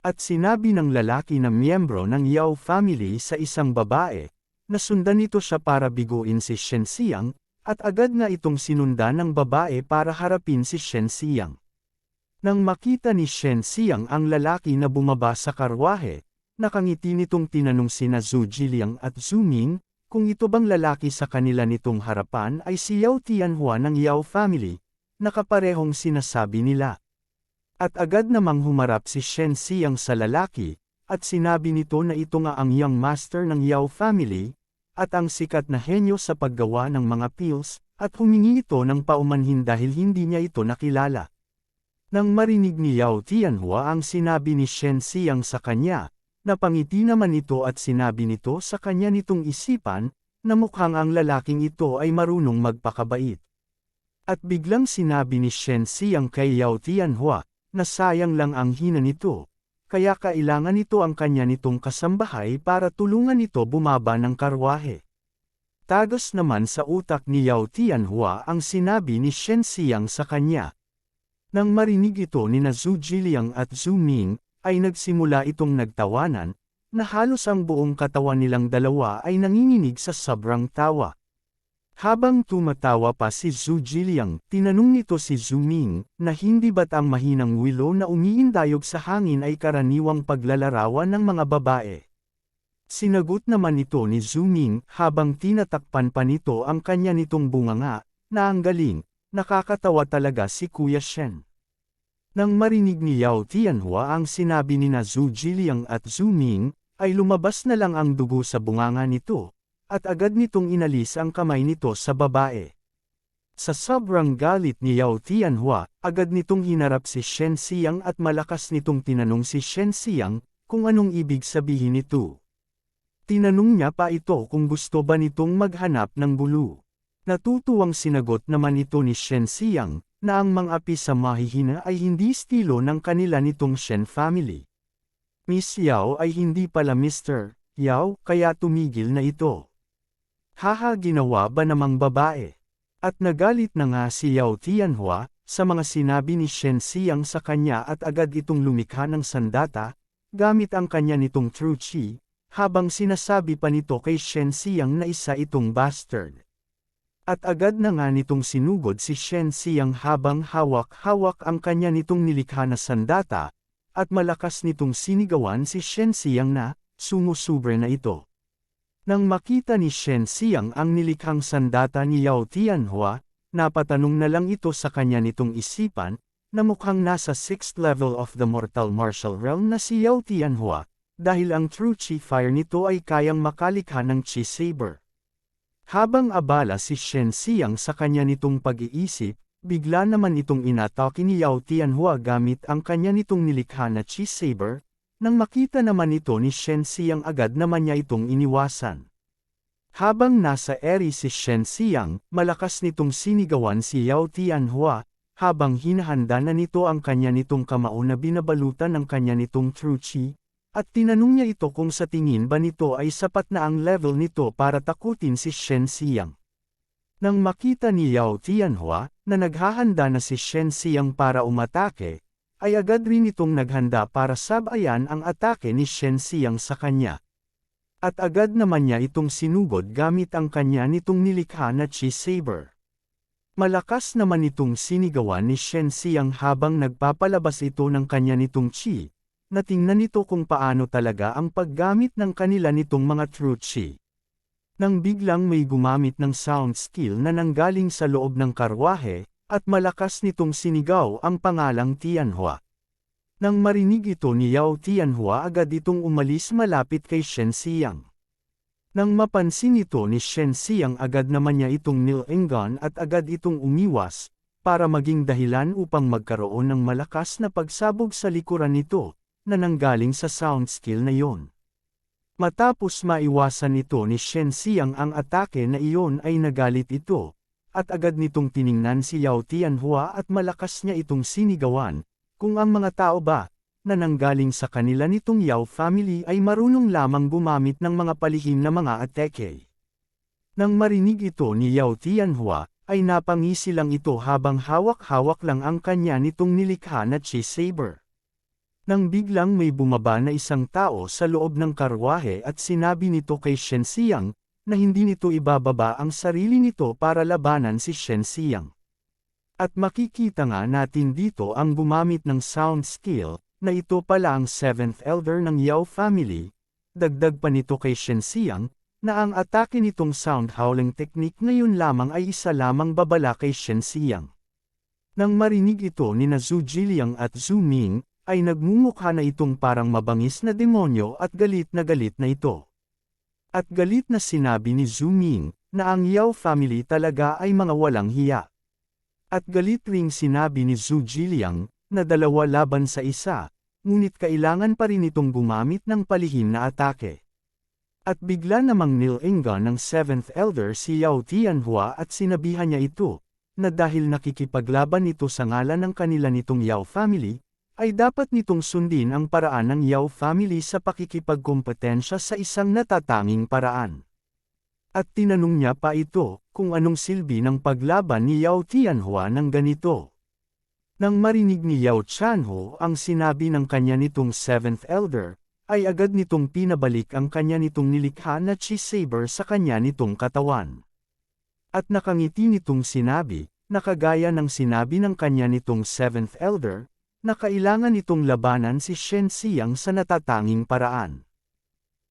At sinabi ng lalaki na miyembro ng Yao family sa isang babae, na sundan nito siya para biguin si Shen Xiang, at agad nga itong sinundan ng babae para harapin si Shen Xiang. Nang makita ni Shen Xiang ang lalaki na bumaba sa karwahe, nakangiti nitong tinanong sina Zhu Jiliang at Zhu Ming, kung ito bang lalaki sa kanila nitong harapan ay si Yao Tianhua ng Yao family, nakaparehong sinasabi nila. At agad namang humarap si Shen Xiang sa lalaki, at sinabi nito na ito nga ang young master ng Yao family, at ang sikat na henyo sa paggawa ng mga pills, at humingi ito ng paumanhin dahil hindi niya ito nakilala. Nang marinig ni Yao Tianhua ang sinabi ni Shen Xiang sa kanya, napangiti naman ito at sinabi nito sa kanya nitong isipan, na mukhang ang lalaking ito ay marunong magpakabait. At biglang sinabi ni Shen Xiang kay Yao Tianhua, na sayang lang ang hina nito, kaya kailangan nito ang kanya nitong kasambahay para tulungan ito bumaba ng karwahe. Tagas naman sa utak ni Yao Tianhua ang sinabi ni Shen Xiang sa kanya. Nang marinig ito ni Zhu Jiliang at Zhu Ming, ay nagsimula itong nagtawanan, na halos ang buong katawan nilang dalawa ay nanginginig sa sobrang tawa. Habang tumatawa pa si Zhu Jiliang, tinanong nito si Zhu Ming, na hindi ba't ang mahinang willow na umiindayog sa hangin ay karaniwang paglalarawan ng mga babae. Sinagot naman ito ni Zhu Ming, habang tinatakpan pa nito ang kanya nitong bunganga, na ang galing, nakakatawa talaga si Kuya Shen. Nang marinig ni Yao Tianhua ang sinabi ni Zhu Jiliang at Zhu Ming, ay lumabas na lang ang dugo sa bunganga nito, at agad nitong inalis ang kamay nito sa babae. Sa sobrang galit ni Yao Tianhua, agad nitong hinarap si Shen Xiang at malakas nitong tinanong si Shen Xiang, kung anong ibig sabihin nito. Tinanong niya pa ito kung gusto ba nitong maghanap ng bulu. Natutuwang sinagot naman ito ni Shen Xiang, na ang mang-api sa mahihina ay hindi estilo ng kanila nitong Shen family. Miss Yao ay hindi pala Mr. Yao, kaya tumigil na ito. Haha, ginawa ba namang babae? At nagalit na nga si Yao Tianhua, sa mga sinabi ni Shen Xiang sa kanya at agad itong lumikha ng sandata, gamit ang kanya nitong true chi, habang sinasabi pa nito kay Shen Xiang na isa itong bastard. At agad na nga nitong sinugod si Shen Xiang habang hawak-hawak ang kanya nitong nilikha na sandata, at malakas nitong sinigawan si Shen Xiang na, sumusubre na ito. Nang makita ni Shen Xiang ang nilikhang sandata ni Yao Tianhua, napatanong na lang ito sa kanya nitong isipan, na mukhang nasa 6th level of the mortal martial realm na si Yao Tianhua, dahil ang true chi fire nito ay kayang makalikha ng chi saber. Habang abala si Shen Xiang sa kanya nitong pag-iisip, bigla naman itong inatake ni Yao Tianhua gamit ang kanya nitong nilikha na chi saber. Nang makita naman ito ni Shen Xiang agad naman niya itong iniwasan. Habang nasa eri si Shen Xiang, malakas nitong sinigawan si Yao Tianhua, habang hinahanda na nito ang kanya nitong kamao na binabalutan ng kanya nitong true chi, at tinanong niya ito kung sa tingin ba nito ay sapat na ang level nito para takutin si Shen Xiang. Nang makita ni Yao Tianhua, na naghahanda na si Shen Xiang para umatake, ay agad rin itong naghanda para sabayan ang atake ni Shen Xiang sa kanya. At agad naman niya itong sinugod gamit ang kanya nitong nilikha na chi saber. Malakas naman itong sinigawan ni Shen Xiang habang nagpapalabas ito ng kanya nitong chi, na tingnan nito kung paano talaga ang paggamit ng kanila nitong mga true chi. Nang biglang may gumamit ng sound skill na nanggaling sa loob ng karwahe, at malakas nitong sinigaw ang pangalang Tianhua. Nang marinig ito ni Yao Tianhua agad itong umalis malapit kay Shen Xiang. Nang mapansin ito ni Shen Xiang agad naman niya itong nilenggan at agad itong umiwas, para maging dahilan upang magkaroon ng malakas na pagsabog sa likuran nito, na nanggaling sa sound skill na iyon. Matapos maiwasan ito ni Shen Xiang ang atake na iyon ay nagalit ito. At agad nitong tiningnan si Yao Tianhua at malakas niya itong sinigawan, kung ang mga tao ba, na nanggaling sa kanila nitong Yao family ay marunong lamang gumamit ng mga palihim na mga atake. Nang marinig ito ni Yao Tianhua, ay napangisi lang ito habang hawak-hawak lang ang kanya nitong nilikha na chi saber. Nang biglang may bumaba na isang tao sa loob ng karwahe at sinabi nito kay Shen Xiang, na hindi nito ibababa ang sarili nito para labanan si Shen Xiang. At makikita nga natin dito ang gumamit ng sound skill, na ito pala ang 7th elder ng Yao family. Dagdag pa nito kay Shen Xiang, na ang atake nitong sound howling technique ngayon lamang ay isa lamang babala kay Shen Xiang. Nang marinig ito ni na Zhu Jiliang at Zhu Ming, ay nagmumukha na itong parang mabangis na demonyo at galit na ito. At galit na sinabi ni Zhu Ming, na ang Yao family talaga ay mga walang hiya. At galit ring sinabi ni Zhu Jiliang, na 2 laban sa 1, ngunit kailangan pa rin itong gumamit ng palihim na atake. At bigla namang nilenggan ng 7th elder si Yao Tianhua at sinabihan niya ito, na dahil nakikipaglaban ito sa ngalan ng kanila nitong Yao family, ay dapat nitong sundin ang paraan ng Yao family sa pakikipagkompetensya sa isang natatanging paraan. At tinanong niya pa ito, kung anong silbi ng paglaban ni Yao Tianhua ng ganito. Nang marinig ni Yao Tianhua ang sinabi ng kanya nitong 7th elder, ay agad nitong pinabalik ang kanya nitong nilikha na chi saber sa kanya nitong katawan. At nakangiti nitong sinabi, na kagaya ng sinabi ng kanya nitong 7th elder, na kailangan nitong labanan si Shen Xiang sa natatanging paraan.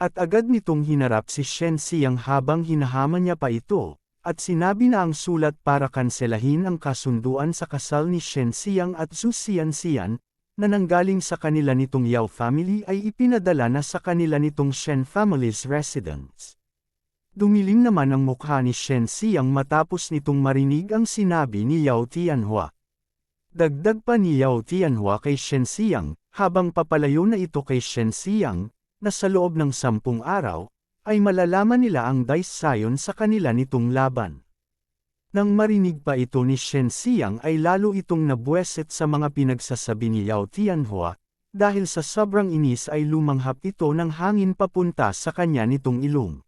At agad nitong hinarap si Shen Xiang habang hinahaman niya pa ito, at sinabi na ang sulat para kanselahin ang kasunduan sa kasal ni Shen Xiang at Zhu Xianxian, na nanggaling sa kanila nitong Yao family ay ipinadala na sa kanila nitong Shen family's residence. Dumilim naman ang mukha ni Shen Xiang matapos nitong marinig ang sinabi ni Yao Tianhua. Dagdag pa ni Yao Tianhua kay Shen Xiang, habang papalayo na ito kay Shen Xiang, na sa loob ng 10 araw, ay malalaman nila ang dice sayon sa kanila nitong laban. Nang marinig pa ito ni Shen Xiang ay lalo itong nabuweset sa mga pinagsasabi ni Yao Tianhua, dahil sa sobrang inis ay lumanghap ito ng hangin papunta sa kanya nitong ilong.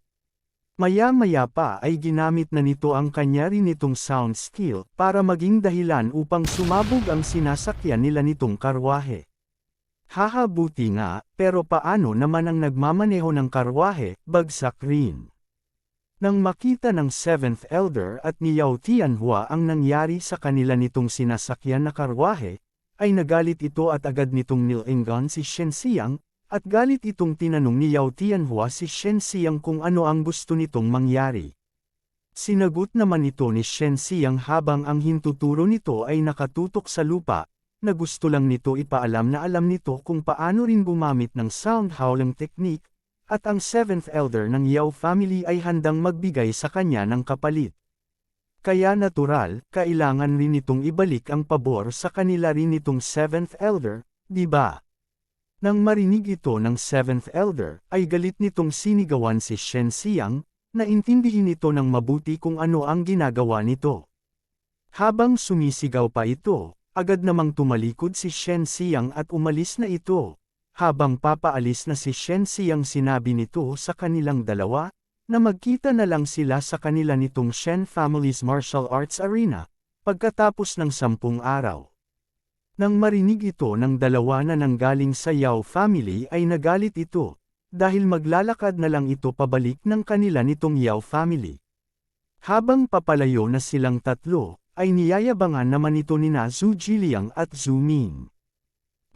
Maya-maya pa ay ginamit na nito ang kanya rin nitong sound skill para maging dahilan upang sumabog ang sinasakyan nila nitong karwahe. Hahabuti nga, pero paano naman ang nagmamaneho ng karwahe, bagsak rin. Nang makita ng 7th elder at ni Yao Tianhua ang nangyari sa kanila nitong sinasakyan na karwahe, ay nagalit ito at agad nitong nilenggan si Shen Xiang, at galit itong tinanong ni Yao Tianhua si Shen Xiang kung ano ang gusto nitong mangyari. Sinagot naman ito ni Shen Xiang habang ang hintuturo nito ay nakatutok sa lupa, na gusto lang nito ipaalam na alam nito kung paano rin gumamit ng sound howling technique, at ang 7th elder ng Yao family ay handang magbigay sa kanya ng kapalit. Kaya natural, kailangan rin nitong ibalik ang pabor sa kanila rin nitong 7th elder, di ba? Nang marinig ito ng 7th elder, ay galit nitong sinigawan si Shen Xiang, na intindihin ito ng mabuti kung ano ang ginagawa nito. Habang sumisigaw pa ito, agad namang tumalikod si Shen Xiang at umalis na ito. Habang papaalis na si Shen Xiang sinabi nito sa kanilang dalawa, na magkita na lang sila sa kanila nitong Shen family's martial arts arena, pagkatapos ng 10 araw. Nang marinig ito ng dalawa na nanggaling sa Yao family ay nagalit ito, dahil maglalakad na lang ito pabalik ng kanila nitong Yao family. Habang papalayo na silang tatlo, ay niyayabangan naman ito ni na Zhu Jiliang at Zhu Ming.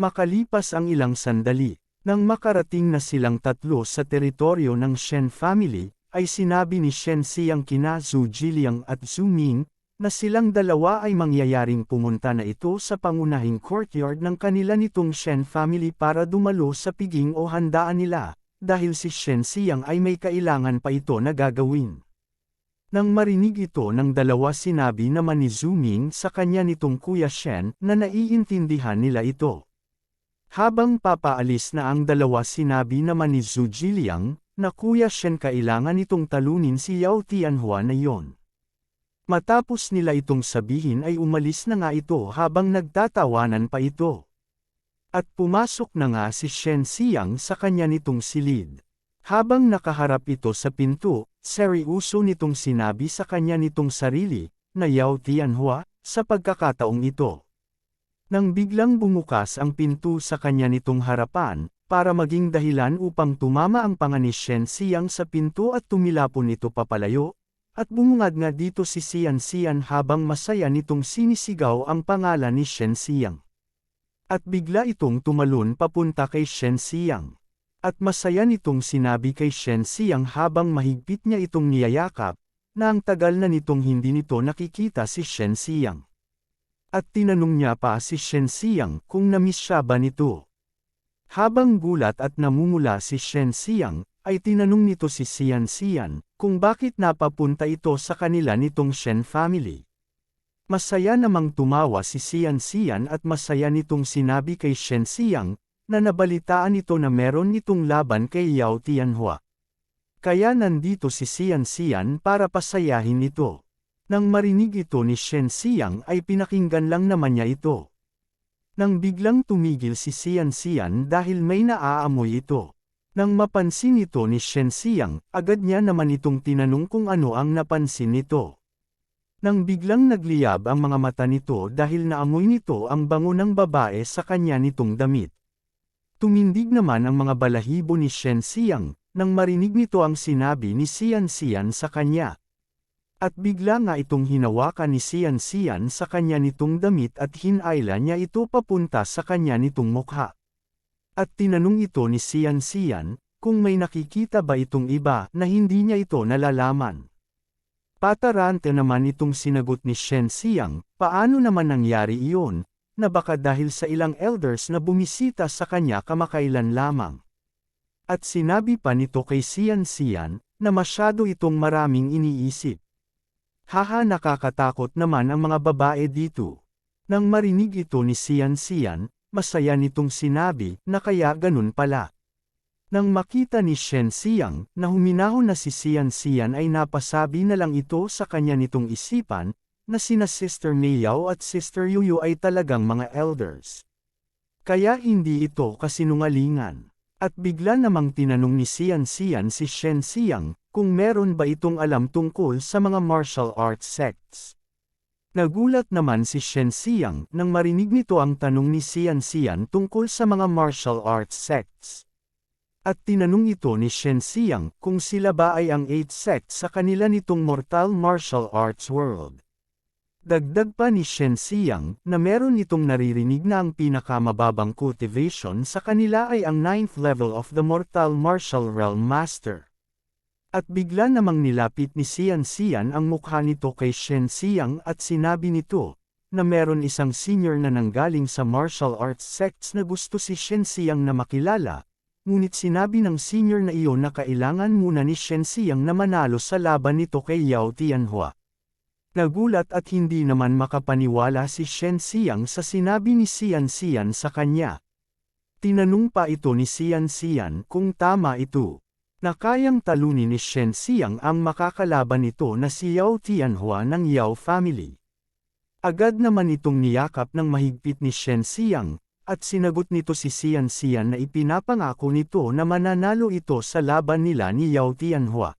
Makalipas ang ilang sandali, nang makarating na silang tatlo sa teritoryo ng Shen family, ay sinabi ni Shen Xiang kina Zhu Jiliang at Zhu Ming, na silang dalawa ay mangyayaring pumunta na ito sa pangunahing courtyard ng kanila nitong Shen family para dumalo sa piging o handaan nila, dahil si Shen Xiang ay may kailangan pa ito na gagawin. Nang marinig ito ng dalawa sinabi naman ni Zhu Ming sa kanya nitong Kuya Shen na naiintindihan nila ito. Habang papaalis na ang dalawa sinabi naman ni Zhu Jiliang, na Kuya Shen kailangan itong talunin si Yao Tianhua na yon. Matapos nila itong sabihin ay umalis na nga ito habang nagtatawanan pa ito. At pumasok na nga si Shen Xiang sa kanya nitong silid. Habang nakaharap ito sa pinto, seryoso nitong sinabi sa kanya nitong sarili, na Yao Tianhua, sa pagkakataong ito. Nang biglang bumukas ang pinto sa kanya nitong harapan, para maging dahilan upang tumama ang panga ni Shen Xiang sa pinto at tumilapon ito papalayo, at bumungad nga dito si Xian Xian habang masaya nitong sinisigaw ang pangalan ni Shen Xiang. At bigla itong tumalon papunta kay Shen Xiang. At masaya nitong sinabi kay Shen Xiang habang mahigpit niya itong niyayakap, na ang tagal na nitong hindi nito nakikita si Shen Xiang. At tinanong niya pa si Shen Xiang kung namiss siya ba nito. Habang gulat at namumula si Shen Xiang, ay tinanong nito si Xian Xian kung bakit napapunta ito sa kanila nitong Shen family. Masaya namang tumawa si Xian Xian at masaya nitong sinabi kay Shen Xiang na nabalitaan ito na meron nitong laban kay Yao Tianhua. Kaya nandito si Xian Xian para pasayahin ito. Nang marinig ito ni Shen Xiang ay pinakinggan lang naman niya ito. Nang biglang tumigil si Xian Xian dahil may naaamoy ito. Nang mapansin ito ni Shen Xiang, agad niya naman itong tinanong kung ano ang napansin nito. Nang biglang nagliyab ang mga mata nito dahil naamoy nito ang bango ng babae sa kanya nitong damit. Tumindig naman ang mga balahibo ni Shen Xiang, nang marinig nito ang sinabi ni Xian Xian sa kanya. At bigla nga itong hinawakan ni Xian Xian sa kanya nitong damit at hinayla niya ito papunta sa kanya nitong mukha. At tinanong ito ni Xian Xian, kung may nakikita ba itong iba na hindi niya ito nalalaman. Patarante naman itong sinagot ni Shen Xiang, paano naman nangyari iyon, na baka dahil sa ilang elders na bumisita sa kanya kamakailan lamang. At sinabi pa nito kay Xian Xian, na masyado itong maraming iniisip. Haha, nakakatakot naman ang mga babae dito. Nang marinig ito ni Xian Xian, masaya nitong sinabi na kaya ganun pala. Nang makita ni Shen Xiang na huminahon na si Xian Xian ay napasabi na lang ito sa kanya nitong isipan, na sina Sister Miao at Sister Yuyu ay talagang mga elders. Kaya hindi ito kasinungalingan. At bigla namang tinanong ni Xian Xian si Shen Xiang, kung meron ba itong alam tungkol sa mga martial arts sects. Nagulat naman si Shen Xiang nang marinig nito ang tanong ni Xian Xian tungkol sa mga martial arts sects. At tinanong ito ni Shen Xiang kung sila ba ay ang 8 sect sa kanila nitong mortal martial arts world. Dagdag pa ni Shen Xiang na meron itong naririnig na ang pinakamababang cultivation sa kanila ay ang 9th level of the Mortal Martial Realm Master. At bigla namang nilapit ni Xian Xian ang mukha nito kay Shen Xiang at sinabi nito, na meron isang senior na nanggaling sa martial arts sects na gusto si Shen Xiang na makilala, ngunit sinabi ng senior na iyon na kailangan muna ni Shen Xiang na manalo sa laban nito kay Yao Tianhua. Nagulat at hindi naman makapaniwala si Shen Xiang sa sinabi ni Xian Xian sa kanya. Tinanong pa ito ni Xian Xian kung tama ito, na kayang talunin ni Shen Xiang ang makakalaban nito na si Yao Tianhua ng Yao family. Agad naman itong niyakap ng mahigpit ni Shen Xiang, at sinagot nito si Xian Xian na ipinapangako nito na mananalo ito sa laban nila ni Yao Tianhua.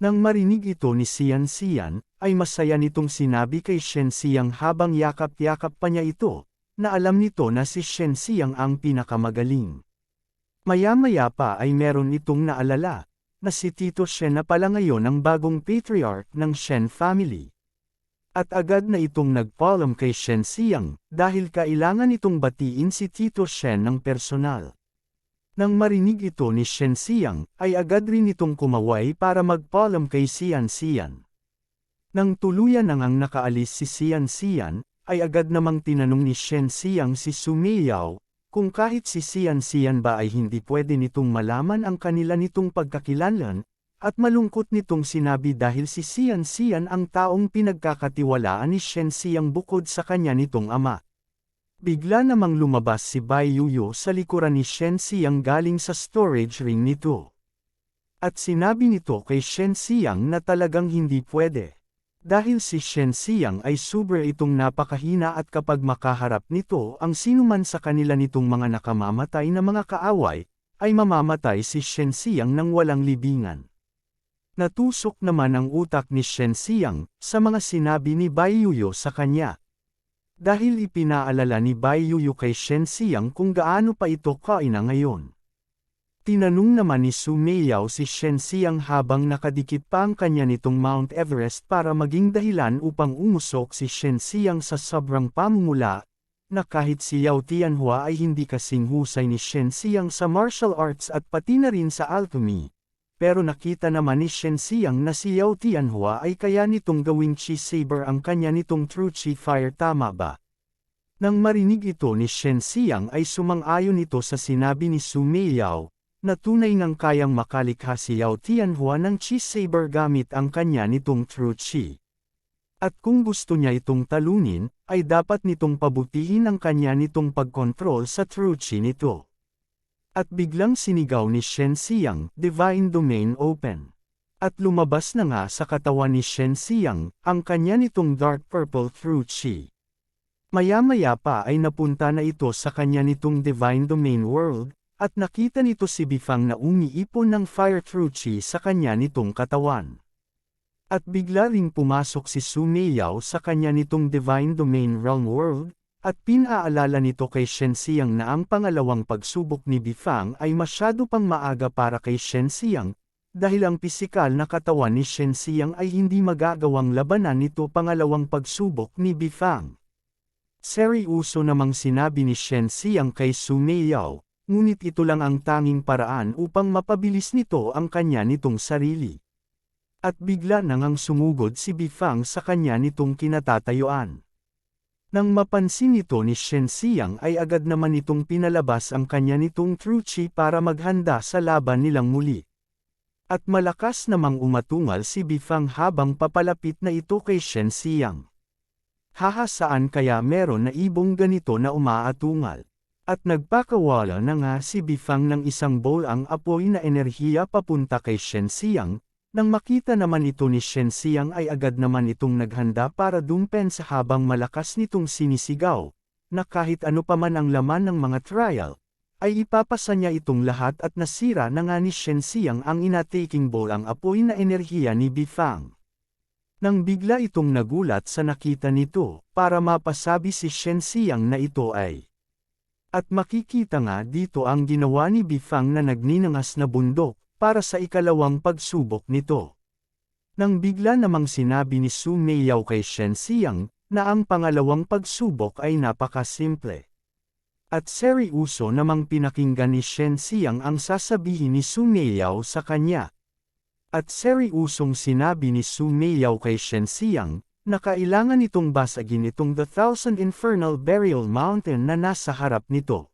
Nang marinig ito ni Xian Xian, ay masaya nitong sinabi kay Shen Xiang habang yakap-yakap pa niya ito, na alam nito na si Shen Xiang ang pinakamagaling. Maya-maya pa ay meron itong naalala, na si Tito Shen na pala ngayon ang bagong patriarch ng Shen family. At agad na itong nagpaalam kay Shen Xiang, dahil kailangan itong batiin si Tito Shen ng personal. Nang marinig ito ni Shen Xiang, ay agad rin itong kumaway para magpaalam kay Xian Xian. Nang tuluyan ang nakaalis si Xian Xian, ay agad namang tinanong ni Shen Xiang si Su Miao, kung kahit si Xian Xian ba ay hindi pwede nitong malaman ang kanila nitong pagkakilanlan, at malungkot nitong sinabi dahil si Xian Xian ang taong pinagkakatiwalaan ni Shen Xiang bukod sa kanya nitong ama. Bigla namang lumabas si Bai Yuyu sa likuran ni Shen Xiang galing sa storage ring nito. At sinabi nito kay Shen Xiang na talagang hindi pwede. Dahil si Shen Xiang ay super itong napakahina at kapag makaharap nito ang sinuman sa kanila nitong mga nakamamatay na mga kaaway, ay mamamatay si Shen Xiang ng walang libingan. Natusok naman ang utak ni Shen Xiang sa mga sinabi ni Bai Yuyu sa kanya. Dahil ipinaalala ni Bai Yuyu kay Shen Xiang kung gaano pa ito kaina ngayon. Tinanong naman ni Su Meiyao si Shen Xiang habang nakadikit pa ang kanya nitong Mount Everest para maging dahilan upang umusok si Shen Xiang sa sobrang pamumula, na kahit si Yao Tianhua ay hindi kasing husay ni Shen Xiang sa martial arts at pati na rin sa alchemy. Pero nakita naman ni Shen Xiang na si Yao Tianhua ay kaya nitong gawing Chi Saber ang kanya nitong True Chi Fire, tama ba? Nang marinig ito ni Shen Xiang ay sumang-ayon ito sa sinabi ni Su Meiyao, na tunay ngang kayang makalikha si Yao Tianhua ng Chi Saber gamit ang kanya nitong True Chi. At kung gusto niya itong talunin, ay dapat nitong pabutihin ang kanya nitong pagkontrol sa True Chi nito. At biglang sinigaw ni Shen Xiang, Divine Domain Open. At lumabas na nga sa katawan ni Shen Xiang, ang kanya nitong Dark Purple True Chi. Maya-maya pa ay napunta na ito sa kanya nitong Divine Domain World, at nakita nito si Bifang na umiipon ng Fire True Chi sa kanya nitong katawan. At bigla ring pumasok si Su Meiyao sa kanya nitong Divine Domain Realm World, at pinaalala nito kay Shen Xiang na ang pangalawang pagsubok ni Bifang ay masyado pang maaga para kay Shen Xiang, dahil ang pisikal na katawan ni Shen Xiang ay hindi magagawang labanan nito pangalawang pagsubok ni Bifang. Seryoso namang sinabi ni Shen Xiang kay Su Meiyao, ngunit ito lang ang tanging paraan upang mapabilis nito ang kanya nitong sarili. At bigla nang sumugod si Bifang sa kanya nitong kinatatayuan. Nang mapansin ito ni Shen Xiang ay agad naman itong pinalabas ang kanya nitong True Chi para maghanda sa laban nilang muli. At malakas namang umatungal si Bifang habang papalapit na ito kay Shen Xiang. Haha, saan kaya meron na ibong ganito na umaatungal? At nagpakawala na nga si Bifang ng isang bowl ang apoy na enerhiya papunta kay Shen Xiang, nang makita naman ito ni Shen Xiang ay agad naman itong naghanda para dumpensa habang malakas nitong sinisigaw, na kahit ano pa man ang laman ng mga trial, ay ipapasa niya itong lahat at nasira na nga ni Shen Xiang ang ina-taking bowl ang apoy na enerhiya ni Bifang. Nang bigla itong nagulat sa nakita nito, para mapasabi si Shen Xiang na ito ay at makikita nga dito ang ginawa ni Bifang na nagninangas na bundok, para sa ikalawang pagsubok nito. Nang bigla namang sinabi ni Su Meiyao kay Shen Xiang, na ang pangalawang pagsubok ay napakasimple. At seryoso namang pinakinggan ni Shen Xiang ang sasabihin ni Su Meiyao sa kanya. At seryosong sinabi ni Su Meiyao kay Shen Xiang, na kailangan itong basagin itong The Thousand Infernal Burial Mountain na nasa harap nito.